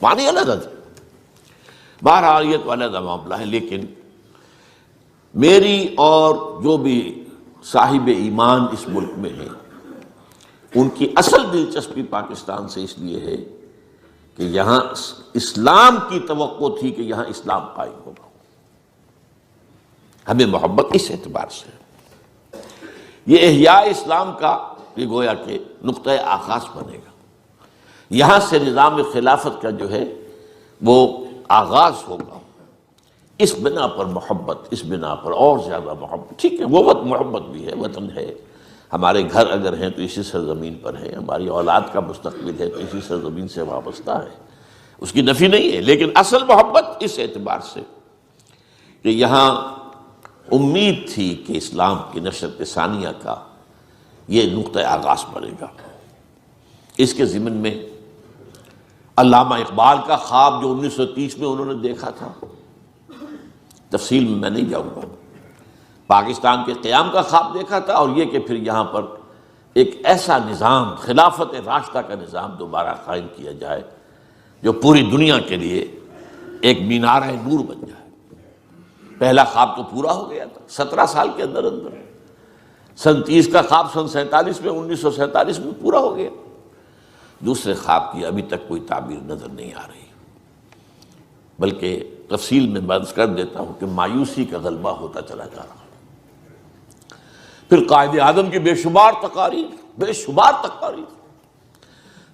معنی الگ ہے۔ بہرحال یہ تو علیحدہ معاملہ ہے، لیکن میری اور جو بھی صاحب ایمان اس ملک میں ہیں ان کی اصل دلچسپی پاکستان سے اس لیے ہے کہ یہاں اسلام کی توقع تھی کہ یہاں اسلام قائم ہوگا۔ ہمیں محبت اس اعتبار سے ہے۔ یہ احیاء اسلام کا یہ گویا کہ نقطۂ آغاز بنے گا، یہاں سے نظام خلافت کا جو ہے وہ آغاز ہوگا۔ اس بنا پر محبت، اس بنا پر اور زیادہ محبت، ٹھیک ہے وہ وقت محبت بھی ہے، وطن ہے، ہمارے گھر اگر ہیں تو اسی سرزمین پر ہیں، ہماری اولاد کا مستقبل ہے تو اسی سرزمین سے وابستہ ہے، اس کی نفی نہیں ہے، لیکن اصل محبت اس اعتبار سے کہ یہاں امید تھی کہ اسلام کی نشرت ثانیہ کا یہ نقطۂ آغاز بنے گا۔ اس کے ضمن میں علامہ اقبال کا خواب جو 1930 میں انہوں نے دیکھا تھا، تفصیل میں نہیں جاؤں گا، پاکستان کے قیام کا خواب دیکھا تھا، اور یہ کہ پھر یہاں پر ایک ایسا نظام، خلافت راشدہ کا نظام دوبارہ قائم کیا جائے جو پوری دنیا کے لیے ایک مینارہ نور بن جائے۔ پہلا خواب تو پورا ہو گیا تھا 17 سال کے اندر اندر، سن 30 کا خواب سن 47 میں 1947 میں پورا ہو گیا۔ دوسرے خواب کی ابھی تک کوئی تعبیر نظر نہیں آ رہی، بلکہ تفصیل میں بات کر دیتا ہوں کہ مایوسی کا غلبہ ہوتا چلا جا رہا ہے۔ پھر قائد اعظم کی بے شمار تقاریر،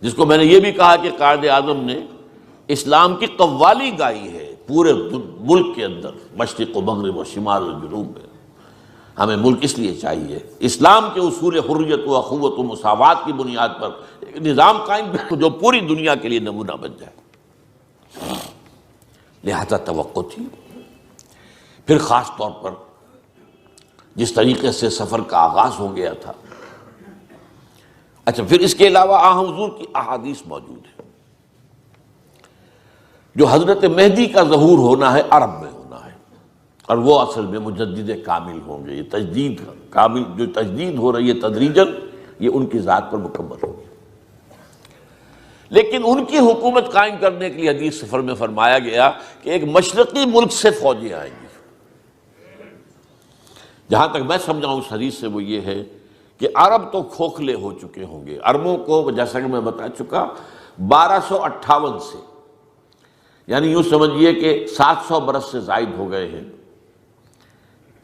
جس کو میں نے یہ بھی کہا کہ قائد اعظم نے اسلام کی قوالی گائی ہے پورے ملک کے اندر، مشرق و مغرب و شمال و جنوب میں۔ ہمیں ملک اس لیے چاہیے اسلام کے اصول حریت و اخوت و مساوات کی بنیاد پر ایک نظام قائم جو پوری دنیا کے لیے نمونہ بن جائے، لہذا توقع تھی۔ پھر خاص طور پر جس طریقے سے سفر کا آغاز ہو گیا تھا، اچھا پھر اس کے علاوہ حضور کی احادیث موجود ہیں، جو حضرت مہدی کا ظہور ہونا ہے عرب میں ہونا ہے، اور وہ اصل میں مجدد کامل ہوں گے۔ یہ تجدید کامل جو تجدید ہو رہی ہے تدریجاً، یہ ان کی ذات پر مکمل ہوگی۔ لیکن ان کی حکومت قائم کرنے کے لیے حدیث سفر میں فرمایا گیا کہ ایک مشرقی ملک سے فوجیں آئیں گی۔ جہاں تک میں سمجھا ہوں اس حدیث سے وہ یہ ہے کہ عرب تو کھوکھلے ہو چکے ہوں گے، عربوں کو جیسا کہ میں بتا چکا 1258 سے، یعنی یوں سمجھیے کہ 700 برس سے زائد ہو گئے ہیں،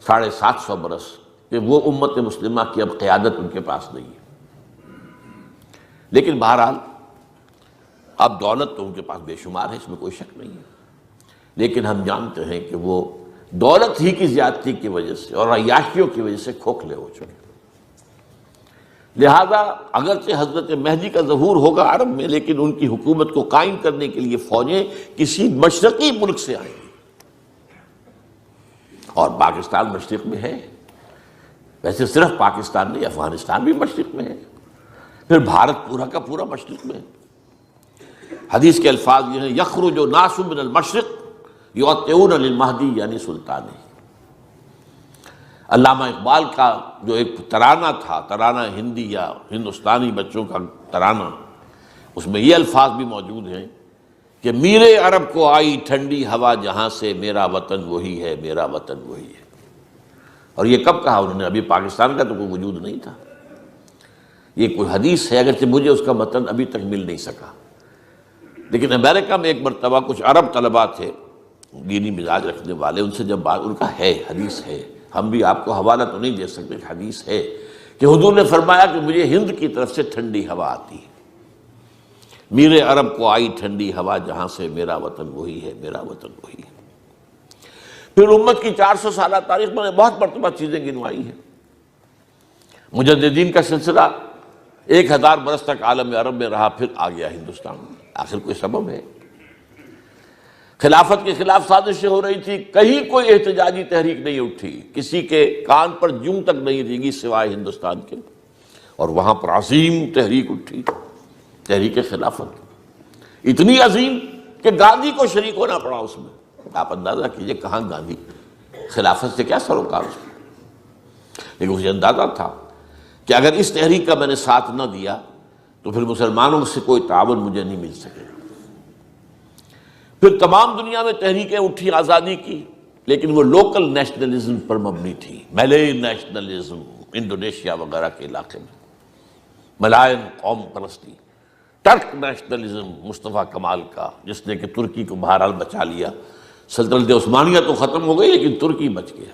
750 برس، کہ وہ امت مسلمہ کی اب قیادت ان کے پاس نہیں ہے۔ لیکن بہرحال اب دولت تو ان کے پاس بے شمار ہے، اس میں کوئی شک نہیں ہے، لیکن ہم جانتے ہیں کہ وہ دولت ہی کی زیادتی کی وجہ سے اور عیاشیوں کی وجہ سے کھوکھلے ہو چکے۔ لہذا اگرچہ حضرت مہدی کا ظہور ہوگا عرب میں، لیکن ان کی حکومت کو قائم کرنے کے لیے فوجیں کسی مشرقی ملک سے آئیں گی، اور پاکستان مشرق میں ہے۔ ویسے صرف پاکستان نہیں، افغانستان بھی مشرق میں ہے، پھر بھارت پورا کا پورا مشرق میں ہے۔ حدیث کے الفاظ یہ ہیں یخرج ناس من المشرق یعطئون للمہدی یعنی سلطان۔ علامہ اقبال کا جو ایک ترانہ تھا، ترانہ ہندی یا ہندوستانی بچوں کا ترانہ، اس میں یہ الفاظ بھی موجود ہیں کہ میرے عرب کو آئی ٹھنڈی ہوا جہاں سے، میرا وطن وہی ہے، میرا وطن وہی ہے۔ اور یہ کب کہا انہوں نے؟ ابھی پاکستان کا تو کوئی وجود نہیں تھا، یہ کوئی حدیث ہے، اگرچہ مجھے اس کا متن ابھی تک مل نہیں سکا۔ لیکن امریکہ میں ایک مرتبہ کچھ عرب طلباء تھے دینی مزاج رکھنے والے، ان سے جب بات، ان کا ہے حدیث ہے، ہم بھی آپ کو حوالہ تو نہیں دے سکتے، حدیث ہے کہ حضور نے فرمایا کہ مجھے ہند کی طرف سے ٹھنڈی ہوا آتی ہے، میرے عرب کو آئی ٹھنڈی ہوا جہاں سے، میرا وطن وہی ہے، میرا وطن وہی ہے۔ پھر امت کی 400 سالہ تاریخ میں نے بہت مرتبہ چیزیں گنوائی ہیں۔ مجددین کا سلسلہ 1000 برس تک عالم عرب میں رہا، پھر آ گیا ہندوستان میں، آخر کوئی سبب ہے۔ خلافت کے خلاف سازشیں ہو رہی تھی، کہیں کوئی احتجاجی تحریک نہیں اٹھی، کسی کے کان پر جوں تک نہیں ریگی سوائے ہندوستان کے، اور وہاں پر عظیم تحریک اٹھی، تحریک خلافت، اتنی عظیم کہ گاندھی کو شریک ہونا پڑا اس میں۔ آپ اندازہ کیجئے کہاں گاندھی، خلافت سے کیا سروکار اس میں، لیکن اسے اندازہ تھا کہ اگر اس تحریک کا میں نے ساتھ نہ دیا تو پھر مسلمانوں سے کوئی تعاون مجھے نہیں مل سکے، پھر تمام دنیا میں تحریکیں اٹھی آزادی کی، لیکن وہ لوکل نیشنلزم پر مبنی تھی، ملے نیشنلزم، انڈونیشیا وغیرہ کے علاقے میں ملائن قوم پرستی، ٹرک نیشنلزم مصطفیٰ کمال کا، جس نے کہ ترکی کو بہرحال بچا لیا، سلطنت عثمانیہ تو ختم ہو گئی لیکن ترکی بچ گیا،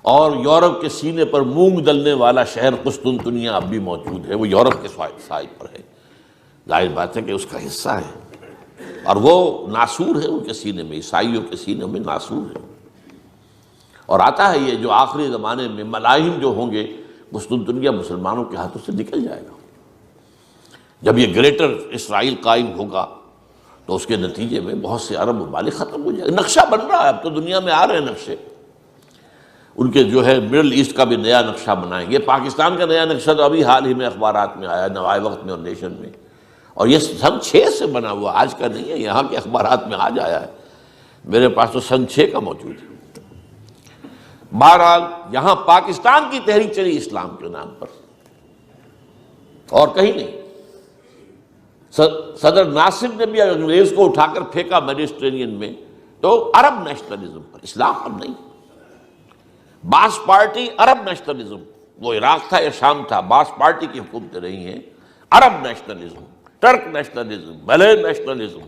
اور یورپ کے سینے پر مونگ دلنے والا شہر قسطنطنیہ اب بھی موجود ہے، وہ یورپ کے سائے پر ہے، ظاہر بات ہے کہ اس کا حصہ ہے، اور وہ ناسور ہے ان کے سینے میں، عیسائیوں کے سینے میں ناسور ہے، اور آتا ہے یہ جو آخری زمانے میں ملاحم جو ہوں گے، قسطنطنیہ مسلمانوں کے ہاتھوں سے نکل جائے گا۔ جب یہ گریٹر اسرائیل قائم ہوگا تو اس کے نتیجے میں بہت سے عرب ممالک ختم ہو جائے گا۔ نقشہ بن رہا ہے، اب تو دنیا میں آ رہے ہیں نقشے، ان کے جو ہے مڈل ایسٹ کا بھی نیا نقشہ بنائیں گے۔ پاکستان کا نیا نقشہ تو ابھی حال ہی میں اخبارات میں آیا، نوائے وقت میں اور نیشن میں، اور یہ سن 6 سے بنا ہوا، آج کا نہیں ہے، یہاں کے اخبارات میں آج آیا ہے، میرے پاس تو سن 6 کا موجود ہے۔ بہرحال یہاں پاکستان کی تحریک چلی اسلام کے نام پر، اور کہیں نہیں۔ صدر ناصر نے بھی انگریز کو اٹھا کر پھینکا میڈیٹرینین میں، تو عرب نیشنلزم پر، اسلام پر نہیں۔ باس پارٹی عرب نیشنلزم، وہ عراق تھا یا شام تھا، باس پارٹی کی حکومتیں رہی ہیں، عرب نیشنلزم، ٹرک نیشنلزم، ملے نیشنلزم،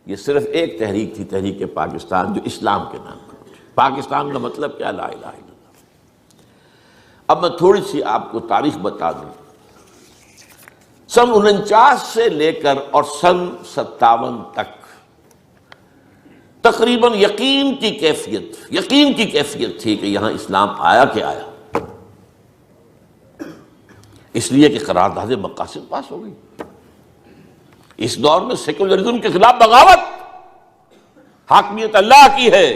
یہ صرف ایک تحریک تھی، تحریک پاکستان، جو اسلام کے نام پر۔ پاکستان کا مطلب کیا؟ لا الہ الا اللہ۔ اب میں تھوڑی سی آپ کو تاریخ بتا دوں۔ سن 49 سے لے کر اور سن 57 تک تقریباً یقین کی کیفیت تھی کہ یہاں اسلام آیا کہ آیا، اس لیے کہ قرارداد مقاصد پاس ہو گئی۔ اس دور میں سیکولرزم کے خلاف بغاوت، حاکمیت اللہ کی ہے،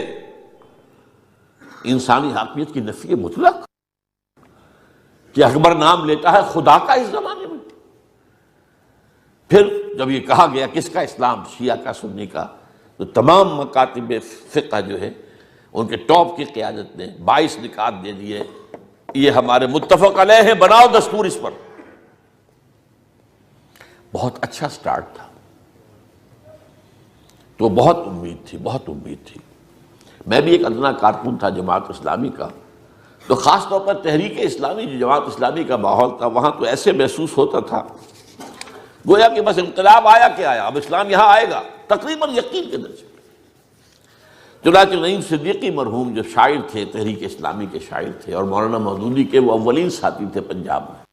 انسانی حاکمیت کی نفی مطلق، کہ اکبر نام لیتا ہے خدا کا اس زمانے میں۔ پھر جب یہ کہا گیا کس کا اسلام، شیعہ کا، سنی کا، تو تمام مکاتب فقہ جو ہے ان کے ٹاپ کی قیادت نے 22 نکات دے دیے، یہ ہمارے متفق علیہ ہیں، بناؤ دستور اس پر۔ بہت اچھا سٹارٹ تھا، تو بہت امید تھی۔ میں بھی ایک ادنا کارکن تھا جماعت اسلامی کا، تو خاص طور پر تحریک اسلامی جو جماعت اسلامی کا ماحول تھا، وہاں تو ایسے محسوس ہوتا تھا گویا کہ بس انقلاب آیا کہ آیا، اب اسلام یہاں آئے گا، تقریباً یقین کے درجے۔ چنانچہ نعیم صدیقی مرحوم جو شاعر تھے، تحریک اسلامی کے شاعر تھے، اور مولانا مودودی کے وہ اولین ساتھی تھے پنجاب میں۔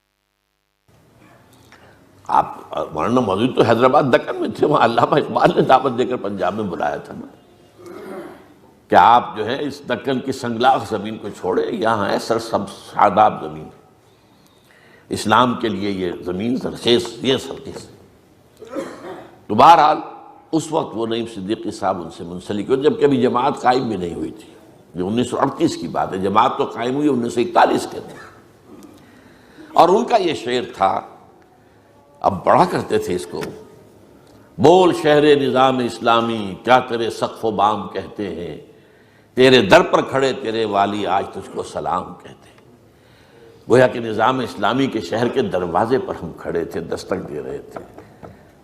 آپ مولانا مودودی تو حیدرآباد دکن میں تھے، وہاں علامہ اقبال نے دعوت دے کر پنجاب میں بلایا تھا نا، کہ آپ جو ہے اس دکن کی سنگلاخ زمین کو چھوڑے، یہاں ہے سرسبز شاداب زمین، اسلام کے لیے یہ زمین زرخیز، یہ سرخیز۔ تو بہرحال اس وقت وہ نعیم صدیقی صاحب ان سے منسلک ہوئے، جب کبھی جماعت قائم بھی نہیں ہوئی تھی، جو 1938 کی بات ہے، جماعت تو قائم ہوئی 1941 کے اندر۔ اور ان کا یہ شعر تھا، اب پڑھا کرتے تھے اس کو، بول شہر نظام اسلامی کیا تیرے سقف و بام کہتے ہیں، تیرے در پر کھڑے تیرے والی آج تجھ کو سلام کہتے ہیں۔ گویا کہ نظام اسلامی کے شہر کے دروازے پر ہم کھڑے تھے، دستک دے رہے تھے،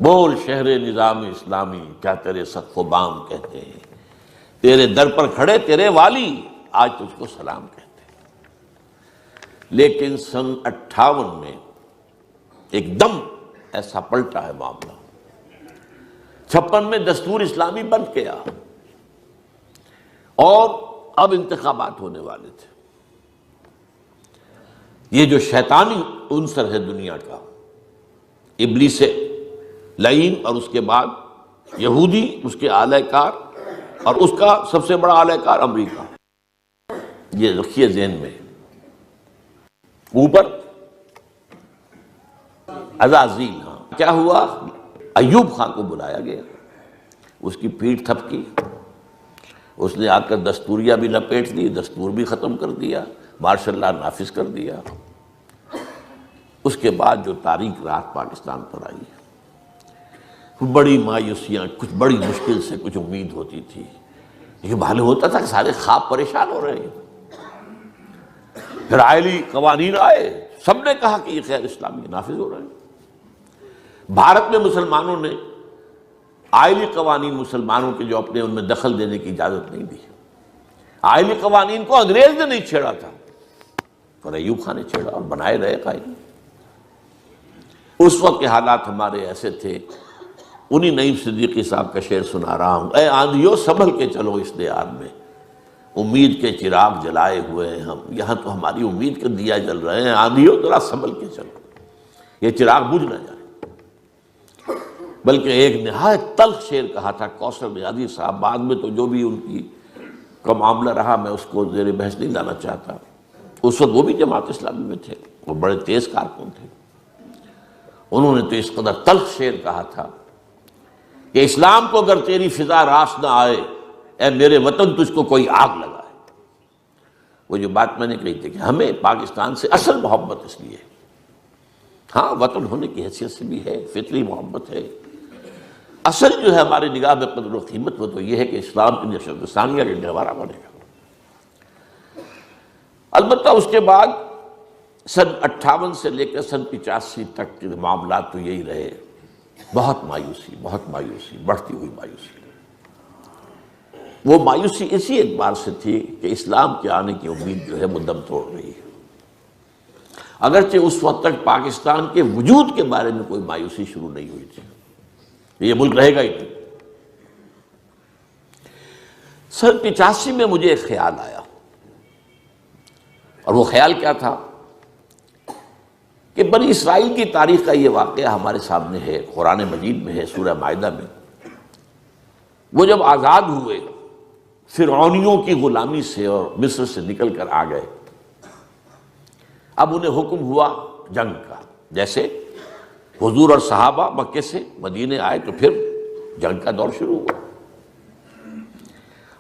بول شہر نظام اسلامی کیا تیرے سقف و بام کہتے ہیں، تیرے در پر کھڑے تیرے والی آج تجھ کو سلام کہتے ہیں۔ لیکن سن 58 میں ایک دم ایسا پلٹا ہے معاملہ، 56 میں دستور اسلامی بن گیا، اور اب انتخابات ہونے والے تھے۔ یہ جو شیطانی عنصر ہے دنیا کا، ابلیس لعین، اور اس کے بعد یہودی اس کے اعلی کار، اور اس کا سب سے بڑا اعلی کار امریکہ، یہ رکھیے ذہن میں۔ اوپر عزازیل، ہاں کیا ہوا، ایوب خان کو بلایا گیا، اس کی پیٹھ تھپکی، اس نے آ کر دستوریہ بھی لپیٹ دی، دستور بھی ختم کر دیا، مارشل لا نافذ کر دیا۔ اس کے بعد جو تاریک رات پاکستان پر آئی، بڑی مایوسیاں، کچھ بڑی مشکل سے کچھ امید ہوتی تھی، لیکن معلوم ہوتا تھا کہ سارے خواب پریشان ہو رہے ہیں۔ پھر آئلی قوانین آئے، سب نے کہا کہ یہ خیر اسلامی نافذ ہو رہے ہیں۔ بھارت میں مسلمانوں نے آئلی قوانین مسلمانوں کے جو اپنے ان میں دخل دینے کی اجازت نہیں دی. آئلی قوانین کو انگریز نے نہیں چھیڑا تھا، پر ایوب خان نے چھیڑا اور بنائے رہے قائد. اس وقت کے حالات ہمارے ایسے تھے. انہی نعیم صدیقی صاحب کا شعر سنا رہا ہوں: اے آندھیو سنبھل کے چلو اس دیار میں، امید کے چراغ جلائے ہوئے ہیں ہم. یہاں تو ہماری امید کے دیا جل رہے ہیں، آندھیو ذرا سنبھل کے چلو، یہ چراغ بجھ نہ جائے. بلکہ ایک نہایت تلخ شعر کہا تھا کوثر نیازی صاحب. بعد میں تو جو بھی ان کی کا معاملہ رہا میں اس کو زیر بحث نہیں لانا چاہتا. اس وقت وہ بھی جماعت اسلامی میں تھے، وہ بڑے تیز کارکن تھے. انہوں نے تو اس قدر تلخ شعر کہا تھا کہ اسلام کو اگر تیری فضا راس نہ آئے، اے میرے وطن تجھ کو کوئی آگ لگائے. وہ جو بات میں نے کہی تھی کہ ہمیں پاکستان سے اصل محبت اس لیے، ہاں وطن ہونے کی حیثیت سے بھی ہے، فطری محبت ہے. اصل جو ہے ہماری نگاہ میں قدر و قیمت وہ تو یہ ہے کہ اسلام کی نشست ثانیہ کے گہوارہ بنے گا. البتہ اس کے بعد سن 58 سے لے کر سن 85 تک کے معاملات تو یہی رہے. بہت مایوسی، بہت مایوسی، بڑھتی ہوئی مایوسی. وہ مایوسی اسی اعتبار سے تھی کہ اسلام کے آنے کی امید جو ہے وہ دم توڑ رہی ہے. اگرچہ اس وقت تک پاکستان کے وجود کے بارے میں کوئی مایوسی شروع نہیں ہوئی تھی، یہ ملک رہے گا ہی نہیں. سن 85 میں مجھے ایک خیال آیا، اور وہ خیال کیا تھا کہ بنی اسرائیل کی تاریخ کا یہ واقعہ ہمارے سامنے ہے، قرآن مجید میں ہے، سورہ مائدہ میں. وہ جب آزاد ہوئے فرعونیوں کی غلامی سے اور مصر سے نکل کر آ گئے، اب انہیں حکم ہوا جنگ کا. جیسے حضور اور صحابہ مکے سے مدینے آئے تو پھر جنگ کا دور شروع ہوا.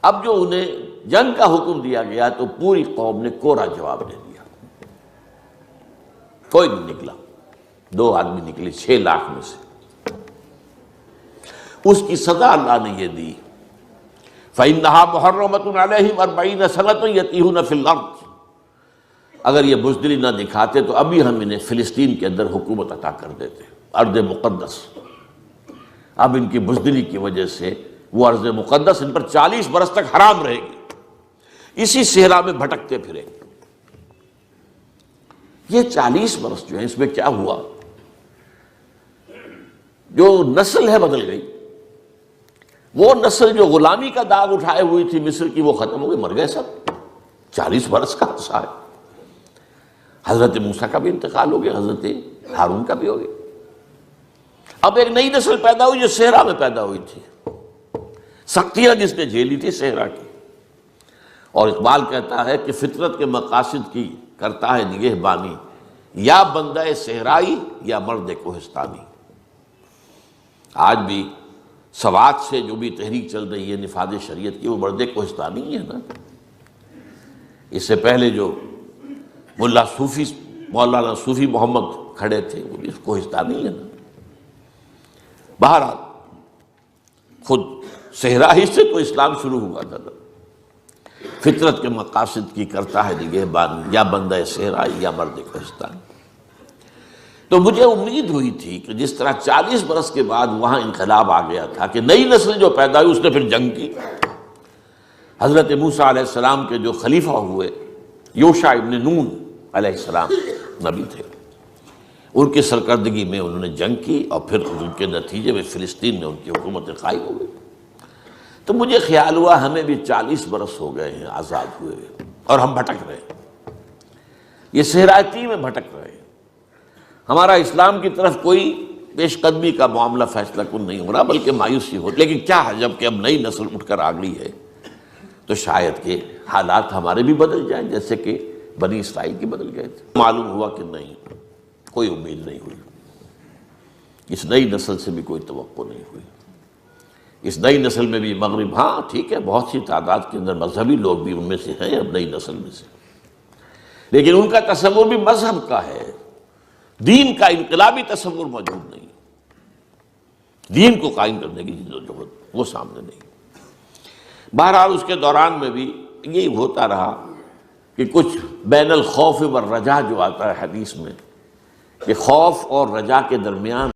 اب جو انہیں جنگ کا حکم دیا گیا تو پوری قوم نے کوڑا جواب دے دیا. کوئی نہیں نکلا، 2 آدمی نکلے 6 لاکھ میں سے. اس کی سزا اللہ نے یہ دی: فَإِنَّهَا مُحَرَّمَةٌ عَلَيْهِمْ 40 سَنَةً يَتِيهُونَ فِي الْأَرْضِ. اگر یہ بزدلی نہ دکھاتے تو ابھی ہم انہیں فلسطین کے اندر حکومت عطا کر دیتے، ارض مقدس. اب ان کی بزدلی کی وجہ سے وہ ارض مقدس ان پر 40 برس تک حرام رہے گی، اسی صحرا میں بھٹکتے پھریں. یہ 40 برس جو ہیں اس میں کیا ہوا؟ جو نسل ہے بدل گئی. وہ نسل جو غلامی کا داغ اٹھائے ہوئی تھی مصر کی، وہ ختم ہو گئی، مر گئے سب. 40 برس کا عرصہ ہے. حضرت موسیٰ کا بھی انتقال ہو گیا، حضرت ہارون کا بھی ہو گیا. اب ایک نئی نسل پیدا ہوئی جو صحرا میں پیدا ہوئی تھی، سختیاں جس نے جھیلی تھی صحرا کی. اور اقبال کہتا ہے کہ فطرت کے مقاصد کی کرتا ہے نگہبانی، یا بندہ صحرائی یا مرد کوہستانی. آج بھی سوات سے جو بھی تحریک چل رہی ہے نفاذ شریعت کی، وہ مرد کوہستانی ہی ہے نا. اس سے پہلے جو مولانا صوفی محمد کھڑے تھے وہ بھی کوہستانی ہے نا. بہرحال خود صحرا ہی سے تو اسلام شروع ہوا تھا نا. فطرت کے مقاصد کی کرتا ہے نگہبانی، یا بندہ صحرائی یا مرد کوہستانی. تو مجھے امید ہوئی تھی کہ جس طرح 40 برس کے بعد وہاں انقلاب آ گیا تھا کہ نئی نسل جو پیدا ہوئی اس نے پھر جنگ کی. حضرت موسیٰ علیہ السلام کے جو خلیفہ ہوئے یوشع ابن نون علیہ السلام نبی تھے، ان کی سرکردگی میں انہوں نے جنگ کی، اور پھر ان کے نتیجے میں فلسطین میں ان کی حکومت قائم ہو گئی. تو مجھے خیال ہوا ہمیں بھی 40 برس ہو گئے ہیں آزاد ہوئے، اور ہم بھٹک رہے ہیں، یہ صحرائی میں بھٹک رہے ہیں. ہمارا اسلام کی طرف کوئی پیش قدمی کا معاملہ فیصلہ کن نہیں ہو رہا، بلکہ مایوسی ہو. لیکن کیا ہے، جب کہ اب نئی نسل اٹھ کر آ گئی ہے تو شاید کہ حالات ہمارے بھی بدل جائیں جیسے کہ بنی اسرائیل کی بدل گئے تھے. معلوم ہوا کہ نہیں، کوئی امید نہیں ہوئی. اس نئی نسل سے بھی کوئی توقع نہیں ہوئی. اس نئی نسل میں بھی مغرب، ہاں ٹھیک ہے بہت سی تعداد کے اندر مذہبی لوگ بھی ان میں سے ہیں اب نئی نسل میں سے، لیکن ان کا تصور بھی مذہب کا ہے. دین کا انقلابی تصور موجود نہیں. دین کو قائم کرنے کی جدوجہد وہ سامنے نہیں. بہرحال اس کے دوران میں بھی یہی ہوتا رہا کہ کچھ بین الخوف والرجا جو آتا ہے حدیث میں، کہ خوف اور رجا کے درمیان